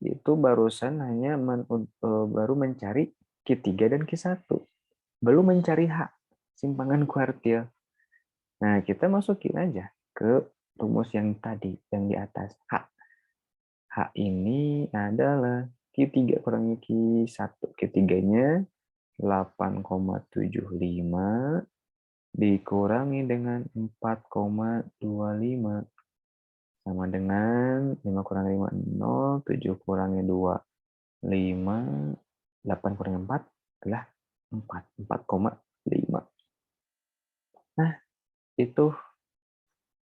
itu barusan hanya baru mencari Q3 dan Q1. Belum mencari H, simpangan kuartil. Nah, kita masukin aja ke rumus yang tadi, yang di atas. H. H ini adalah Q3 kurangi Q1. Q3-nya 8,75 dikurangi dengan 4,25 sama dengan 5 kurangi 5, 0, 7 kurangi 2, 5, 8 kurangi 4 adalah 4, 4,5. Nah, itu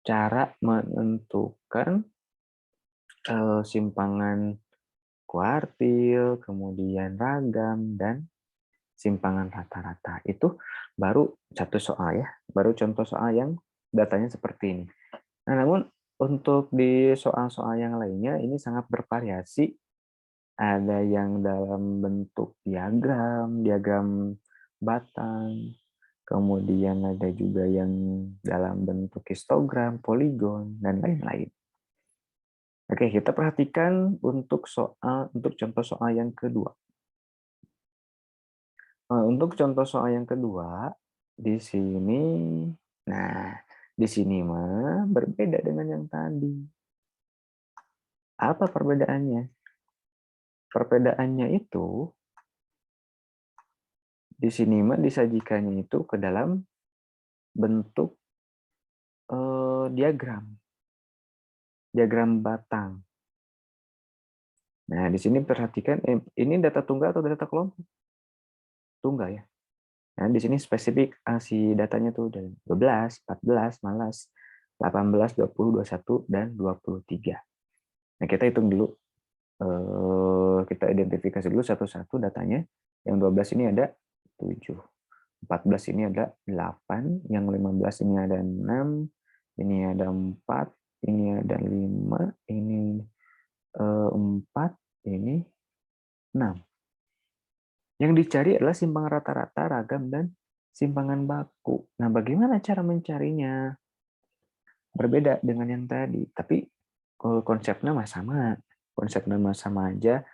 cara menentukan simpangan kuartil, kemudian ragam, dan simpangan rata-rata. Itu baru satu soal ya, baru contoh soal yang datanya seperti ini. Nah, namun untuk di soal-soal yang lainnya ini sangat bervariasi. Ada yang dalam bentuk diagram, diagram batang, kemudian ada juga yang dalam bentuk histogram, poligon, dan lain-lain. Oke, kita perhatikan untuk contoh soal yang kedua. Untuk contoh soal yang kedua, di sini, nah, di sini mah berbeda dengan yang tadi. Apa perbedaannya? Perbedaannya itu, di sini mah disajikannya itu ke dalam bentuk diagram batang. Nah, di sini perhatikan, ini data tunggal atau data kelompok? Tunggal ya. Nah, di sini spesifik si datanya tuh dari 12, 14, 15, 18, 20, 21, dan 23. Nah, kita hitung dulu. Kita identifikasi dulu satu-satu datanya. Yang 12 ini ada 7. 14 ini ada 8. Yang 15 ini ada 6. Ini ada 4. Ini ada 5. Ini 4. Ini 6. Yang dicari adalah simpangan rata-rata, ragam, dan simpangan baku. Nah, bagaimana cara mencarinya? Berbeda dengan yang tadi, tapi konsepnya mah sama. Konsepnya mah sama aja.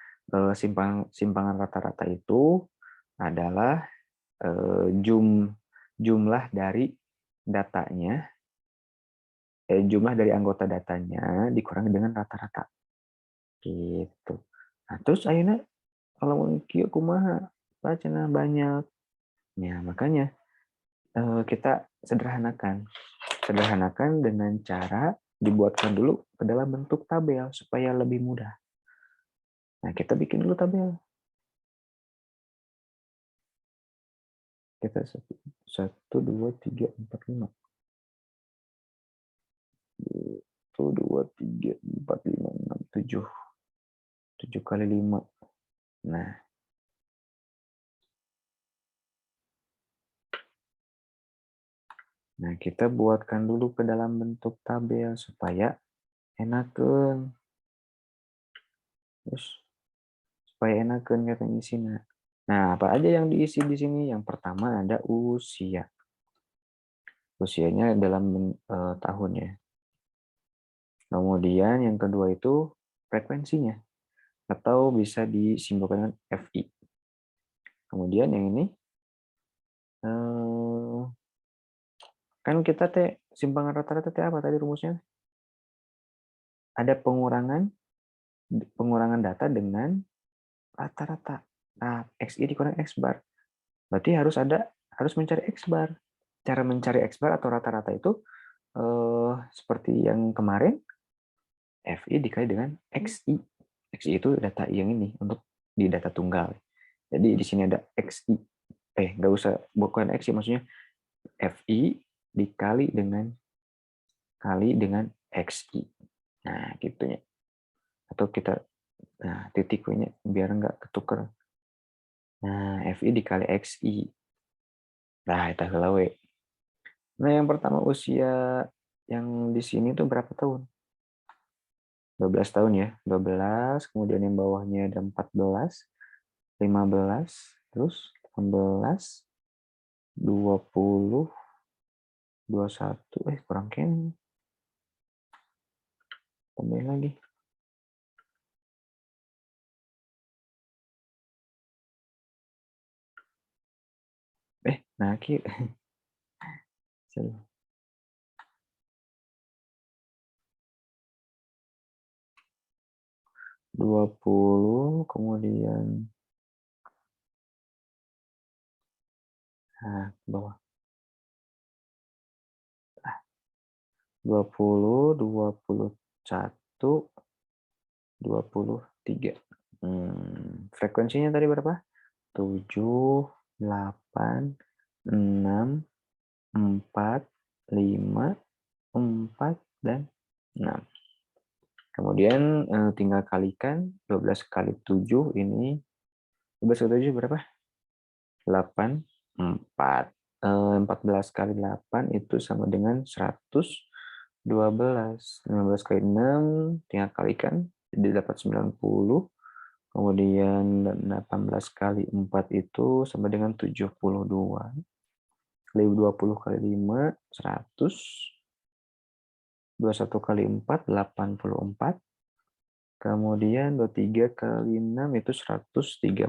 Simpangan rata-rata itu adalah jumlah dari datanya, jumlah dari anggota datanya dikurangi dengan rata-rata. Gitu. Nah, terus akhirnya kalau mau kieu kumaha? Bacana banyak. Ya, makanya kita sederhanakan. Sederhanakan dengan cara dibuatkan dulu ke dalam bentuk tabel supaya lebih mudah. Nah, kita bikin dulu tabel. Kita 1, 2, 3, 4, 5. 1, 2, 3, 4, 5, 6, 7. 7 kali 5. Nah, kita buatkan dulu ke dalam bentuk tabel supaya enakan. Terus supaya enakan katanya isinya. Nah, apa aja yang diisi di sini? Yang pertama ada usia. Usianya dalam tahun ya. Kemudian yang kedua itu frekuensinya. Atau bisa disimbolkan dengan FI. Kemudian yang ini, kan kita simpangan rata-rata apa tadi rumusnya? Ada pengurangan data dengan rata-rata. Nah, XI dikurang X bar. Berarti harus mencari X bar. Cara mencari X bar atau rata-rata itu seperti yang kemarin, FI dikali dengan XI. XI itu data yang ini untuk di data tunggal. Jadi di sini ada XI. Nggak usah, bukan XI, maksudnya FI dikali dengan XI. Nah, gitu ya. Atau kita, titik W-nya biar nggak ketuker. Nah, FI dikali XI. Nah, itu heula we. Nah, yang pertama usia yang di sini tuh berapa tahun? 12 tahun ya. 12, kemudian yang bawahnya ada 14, 15, terus 18, 20, 21, kurang kan? Tambahin lagi. Nah, 20, kemudian nah, ke bawah. 20, 21, 23. Frekuensinya tadi berapa? 7, 8, 6, 4, 5, 4, dan 6. Kemudian tinggal kalikan 12 kali 7 ini. 12 kali 7 berapa? 8, 4. 14 kali 8 itu sama dengan 112. 15 kali 6 tinggal kalikan jadi dapat 90. Kemudian 18 kali 4 itu sama dengan 72. 20 kali 5, 100. 21 kali 4, 84. Kemudian 23 kali 6 itu 138.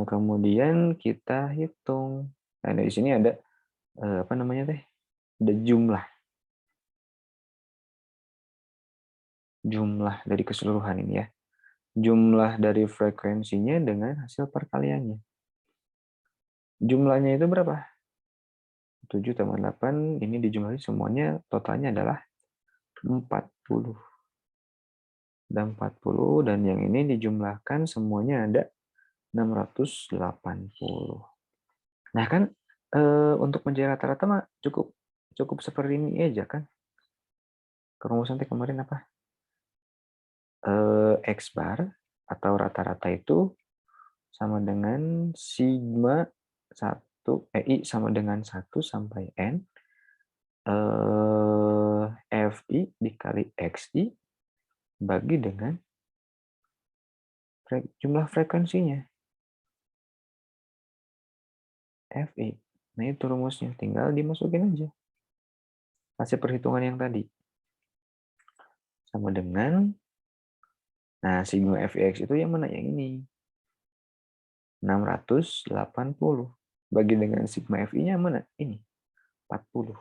Kemudian kita hitung. Nah, di sini ada apa namanya teh? Ada jumlah dari keseluruhan ini ya. Jumlah dari frekuensinya dengan hasil perkaliannya. Jumlahnya itu berapa? 7 tambah 8 ini dijumlahi semuanya totalnya adalah 40. Dan 40 dan yang ini dijumlahkan semuanya ada 680. Nah kan untuk mencari rata-rata mah cukup seperti ini aja kan. Kerumusan kemarin apa? X bar atau rata-rata itu sama dengan sigma 1 I sama dengan 1 sampai N FI dikali XI bagi dengan jumlah frekuensinya FI. Nah itu rumusnya, tinggal dimasukin aja hasil perhitungan yang tadi sama dengan sigma FX itu yang mana? Yang ini 680 bagi dengan sigma FI-nya mana? Ini 40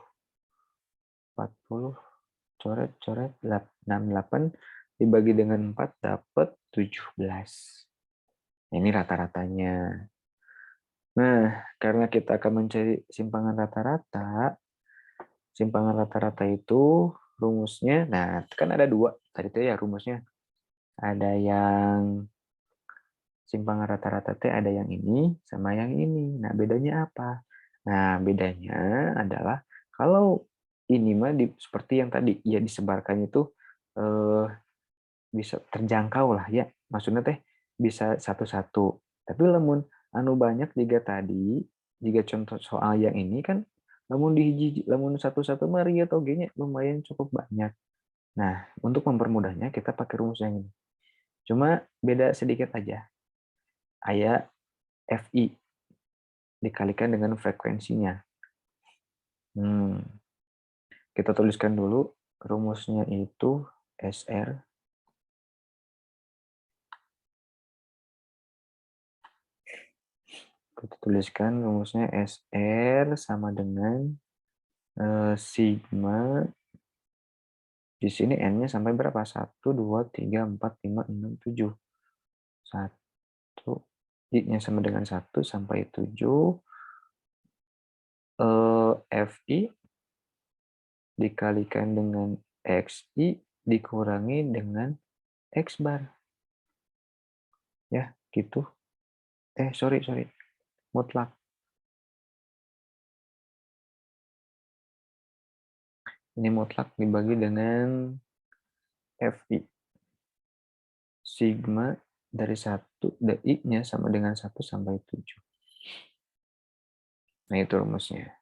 coret 68 dibagi dengan 4 dapat 17. Ini rata-ratanya. Nah, karena kita akan mencari simpangan rata-rata itu rumusnya, nah kan ada dua tadi itu ya rumusnya. Ada yang simpangan rata-rata T, ada yang ini sama yang ini. Nah, bedanya apa? Nah, bedanya adalah kalau ini mah seperti yang tadi ya disebarkannya itu bisa terjangkau lah ya. Maksudnya teh bisa satu-satu. Tapi lamun anu banyak jika tadi, jika contoh soal yang ini kan lamun satu-satu mah atau G-nya lumayan cukup banyak. Nah, untuk mempermudahnya kita pakai rumus yang ini. Cuma beda sedikit aja. Aya FI dikalikan dengan frekuensinya. Kita tuliskan dulu rumusnya itu SR kita tuliskan rumusnya SR sama dengan sigma di sini N-nya sampai berapa? 1, 2, 3, 4, 5, 6, 7. 1 I-nya sama dengan 1 sampai 7. FI dikalikan dengan XI dikurangi dengan X bar. Ya, gitu. Sorry. Mutlak. Ini mutlak dibagi dengan FI. Sigma dari 1, I-nya sama dengan 1 sampai 7. Nah, itu rumusnya.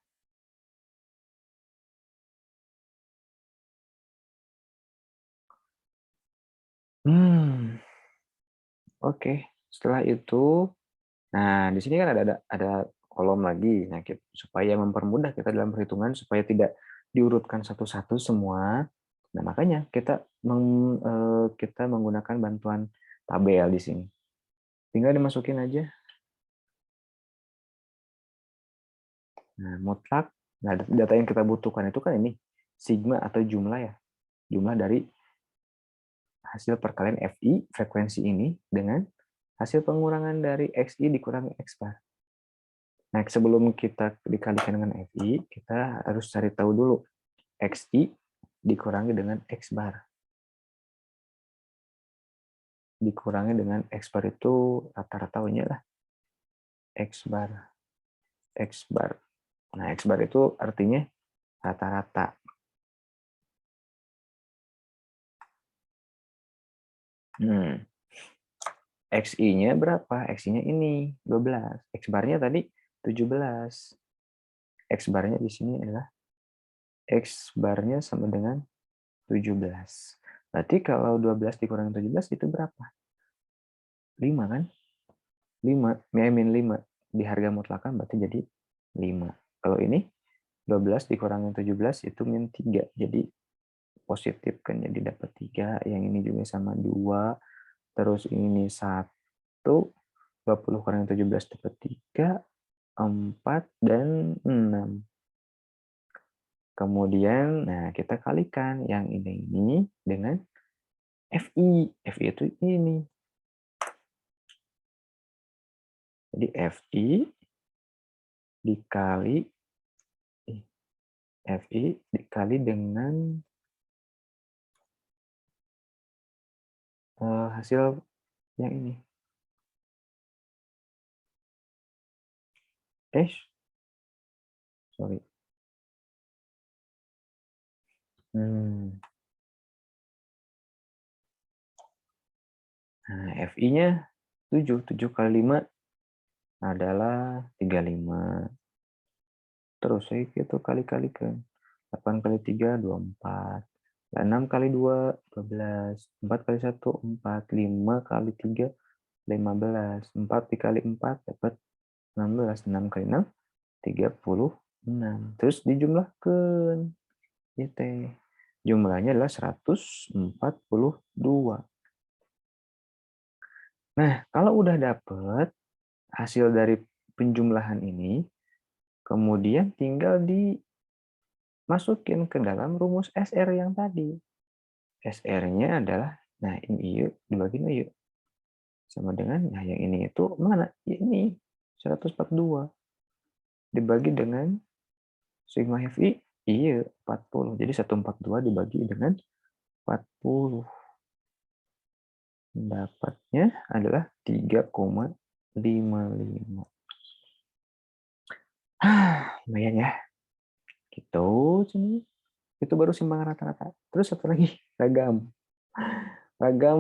Oke. Setelah itu, nah di sini kan ada kolom lagi. Nah, supaya mempermudah kita dalam perhitungan, supaya tidak diurutkan satu-satu semua. Nah, makanya kita menggunakan bantuan tabel di sini. Tinggal dimasukin aja Nah, mutlak, nah data yang kita butuhkan itu kan ini, sigma atau jumlah ya. Jumlah dari hasil perkalian FI, frekuensi ini, dengan hasil pengurangan dari XI dikurangi X bar. Nah, sebelum kita dikalikan dengan FI, kita harus cari tahu dulu XI dikurangi dengan X bar. Dikurangi dengan X bar itu rata-ratanya lah. X bar. X bar. Nah, X bar itu artinya rata-rata. XI-nya berapa? XI-nya ini 12. X bar-nya tadi 17. X bar-nya di sini adalah X bar-nya sama dengan 17. Berarti kalau 12 dikurangi 17 itu berapa? 5 kan? 5, min 5. Di harga mutlakan berarti jadi 5. Kalau ini 12 dikurangi 17 itu min 3. Jadi positif kan, jadi dapat 3. Yang ini juga sama 2. Terus ini 1. 20 kurang 17 dapat 3. 4 dan 6. Kemudian, nah kita kalikan yang ini dengan FI. FI itu ini. Jadi FI dikali dengan hasil yang ini. Sorry. Nah, FI-nya 7. 7 kali 5 adalah 35. Terus saya gitu kali-kalikan. 8 kali 3, 24. 6 kali 2, 12. 4 kali 1, 4. 5 kali 3, 15. 4 dikali 4 dapat 16. 6 kali 6, 36. Terus dijumlahkan. Ya teh. Jumlahnya adalah 142. Nah, kalau udah dapet hasil dari penjumlahan ini, kemudian tinggal dimasukin ke dalam rumus SR yang tadi. SR-nya adalah, nah ini yuk, dibagi yuk. Sama dengan, nah yang ini itu mana? Ya, ini, 142. Dibagi dengan sigma FI, iya, 40. Jadi 142 dibagi dengan 40. Dapatnya adalah 3,55. Lumayan ya. Gitu, sini. Itu baru simbangan rata-rata. Terus satu lagi, ragam. Ragam